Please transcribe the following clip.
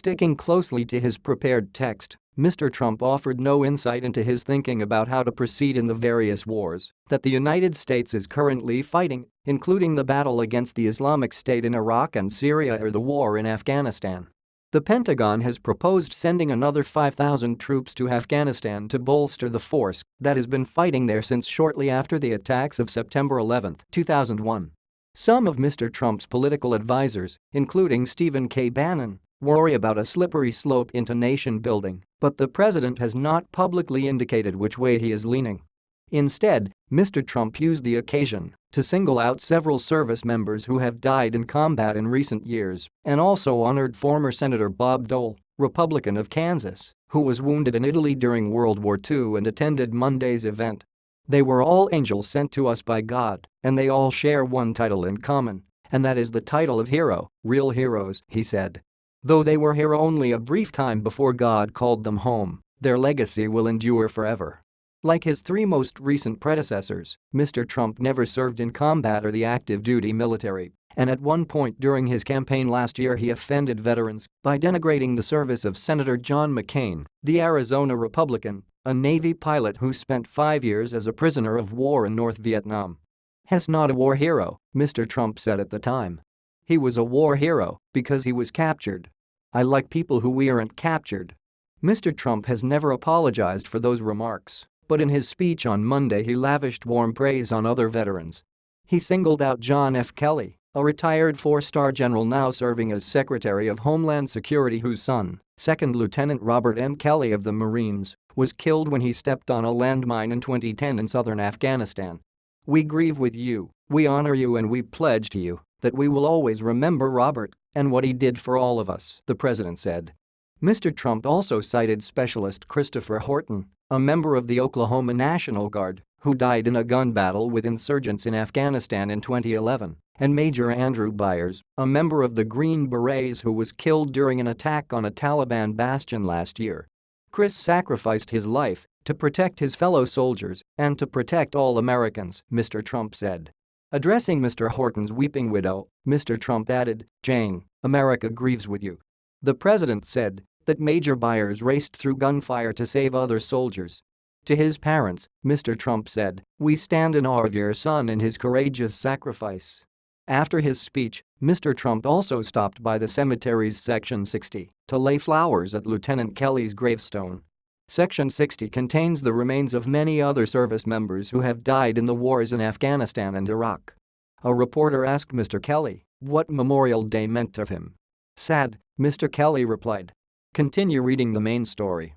Sticking closely to his prepared text, Mr. Trump offered no insight into his thinking about how to proceed in the various wars that the United States is currently fighting, including the battle against the Islamic State in Iraq and Syria or the war in Afghanistan. The Pentagon has proposed sending another 5,000 troops to Afghanistan to bolster the force that has been fighting there since shortly after the attacks of September 11, 2001. Some of Mr. Trump's political advisors, including Stephen K. Bannon, worry about a slippery slope into nation building, but the president has not publicly indicated which way he is leaning. Instead, Mr. Trump used the occasion to single out several service members who have died in combat in recent years and also honored former Senator Bob Dole, Republican of Kansas, who was wounded in Italy during World War II and attended Monday's event. "They were all angels sent to us by God, and they all share one title in common, and that is the title of hero, real heroes," he said. Though they were here only a brief time before God called them home, their legacy will endure forever. Like his three most recent predecessors, Mr. Trump never served in combat or the active duty military, and at one point during his campaign last year he offended veterans by denigrating the service of Senator John McCain, the Arizona Republican, a Navy pilot who spent 5 years as a prisoner of war in North Vietnam. "He's not a war hero," Mr. Trump said at the time. "He was a war hero because he was captured. I like people who weren't captured." Mr. Trump has never apologized for those remarks, but in his speech on Monday he lavished warm praise on other veterans. He singled out John F. Kelly, a retired four-star general now serving as Secretary of Homeland Security whose son, Second Lieutenant Robert M. Kelly of the Marines, was killed when he stepped on a landmine in 2010 in southern Afghanistan. "We grieve with you, we honor you, and we pledge to you that we will always remember Robert and what he did for all of us," the president said. Mr. Trump also cited Specialist Christopher Horton, a member of the Oklahoma National Guard, who died in a gun battle with insurgents in Afghanistan in 2011, and Major Andrew Byers, a member of the Green Berets who was killed during an attack on a Taliban bastion last year. "Chris sacrificed his life to protect his fellow soldiers and to protect all Americans," Mr. Trump said. Addressing Mr. Horton's weeping widow, Mr. Trump added, "Jane, America grieves with you." The president said that Major Byers raced through gunfire to save other soldiers. To his parents, Mr. Trump said, "We stand in awe of your son and his courageous sacrifice." After his speech, Mr. Trump also stopped by the cemetery's Section 60 to lay flowers at Lieutenant Kelly's gravestone. Section 60 contains the remains of many other service members who have died in the wars in Afghanistan and Iraq. A reporter asked Mr. Kelly what Memorial Day meant to him. "Sad," Mr. Kelly replied. Continue reading the main story.